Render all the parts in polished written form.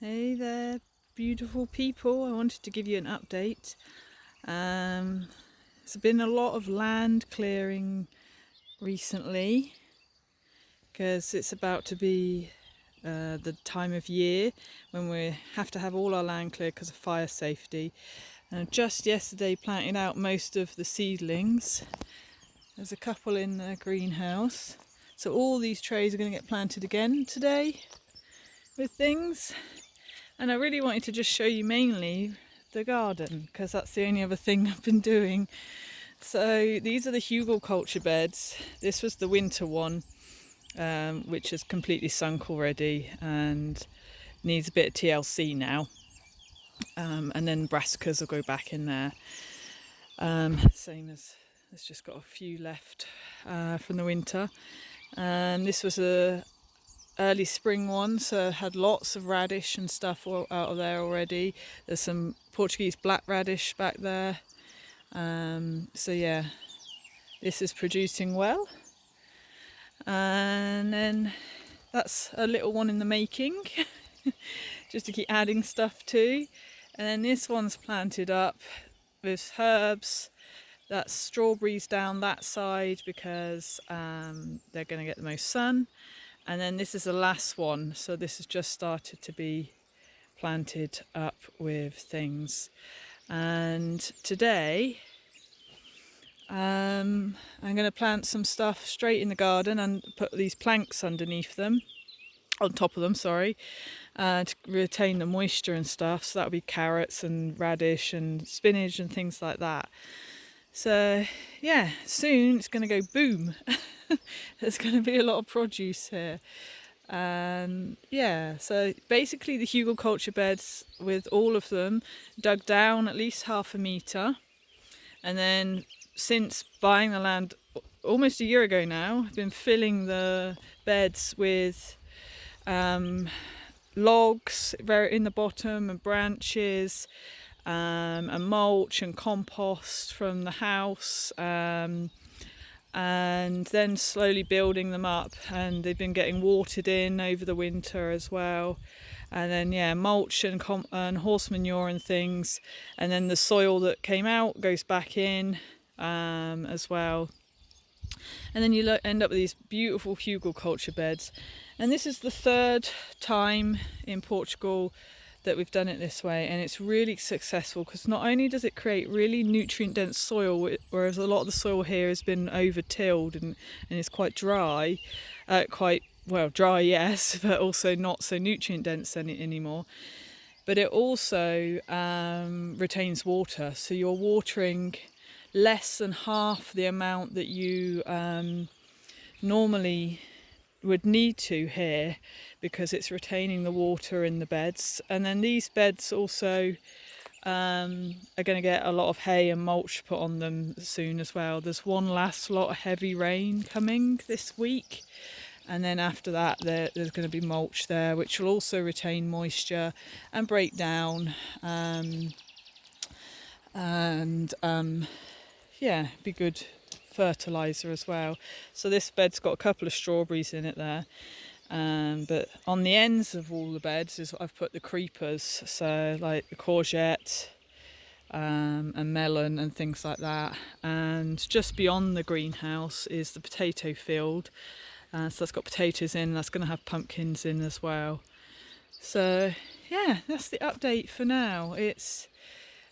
Hey there, beautiful people. I wanted to give you an update. There's been a lot of land clearing recently because it's about to be the time of year when we have to have all our land cleared because of fire safety. And just yesterday planted out most of the seedlings. There's a couple in the greenhouse. So all these trays are going to get planted again today with things. And I really wanted to just show you mainly the garden because that's the only other thing I've been doing. So these are the HugelKulture beds. This was the winter one, which is completely sunk already and needs a bit of TLC now. And then brassicas will go back in there. Same as there's just got a few left from the winter. This was a early spring one, so had lots of radish and stuff out of there already. There's some Portuguese black radish back there. So yeah, this is producing well. And then that's a little one in the making, just to keep adding stuff to. And then this one's planted up with herbs. That's strawberries down that side because they're going to get the most sun. And then this is the last one, so this has just started to be planted up with things. And today I'm going to plant some stuff straight in the garden and put these planks underneath them, on top of them, sorry, to retain the moisture and stuff. So that'll be carrots and radish and spinach and things like that. So yeah, soon it's going to go boom. There's going to be a lot of produce here. Yeah, so basically the HugelKulture beds with all of them dug down at least 1/2 metre. And then since buying the land almost a year ago now, I've been filling the beds with logs in the bottom and branches, and mulch and compost from the house, and then slowly building them up, and they've been getting watered in over the winter as well. And then yeah, mulch and horse manure and things, and then the soil that came out goes back in as well. And then you end up with these beautiful HugelKulture beds. And this is the 3rd time in Portugal that we've done it this way, and it's really successful because not only does it create really nutrient dense soil, whereas a lot of the soil here has been over tilled and is quite dry, dry, yes, but also not so nutrient dense anymore. But it also retains water, so you're watering less than half the amount that you normally would need to here, because it's retaining the water in the beds. And then these beds also are going to get a lot of hay and mulch put on them soon as well. There's one last lot of heavy rain coming this week, and then after that there's going to be mulch there, which will also retain moisture and break down, yeah, be good fertilizer as well. So this bed's got a couple of strawberries in it there, but on the ends of all the beds is I've put the creepers, so like the courgette and melon and things like that. And just beyond the greenhouse is the potato field, so that's got potatoes in, that's going to have pumpkins in as well. So yeah, that's the update for now. It's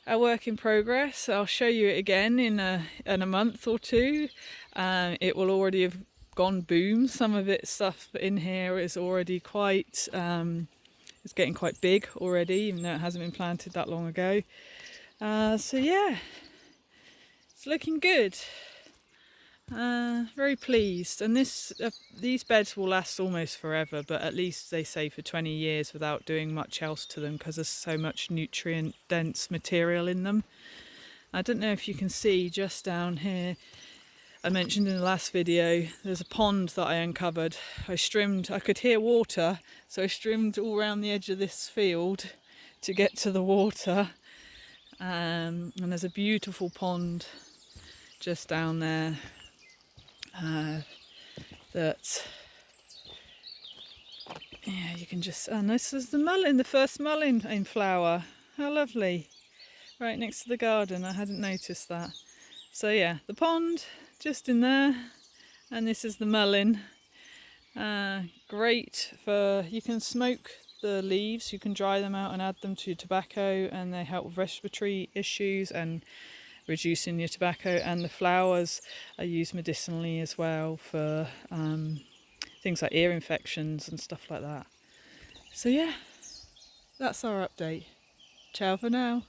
a work in progress. I'll show you it again in a month or two. It will already have gone boom. Some of it stuff in here is already quite, it's getting quite big already, even though it hasn't been planted that long ago. So yeah, it's looking good. Very pleased. And these beds will last almost forever, but at least they say for 20 years without doing much else to them, because there's so much nutrient dense material in them. I don't know if you can see just down here, I mentioned in the last video, there's a pond that I uncovered. I could hear water, so I streamed all around the edge of this field to get to the water. And there's a beautiful pond just down there that Yeah, you can just, and this is the mullein, the first mullein in flower. How lovely. Right next to the garden, I hadn't noticed that. So yeah, the pond just in there, and this is the mullein. Great for, you can smoke the leaves, you can dry them out and add them to your tobacco, and they help with respiratory issues and reducing your tobacco. And the flowers are used medicinally as well for things like ear infections and stuff like that. So yeah, that's our update. Ciao for now.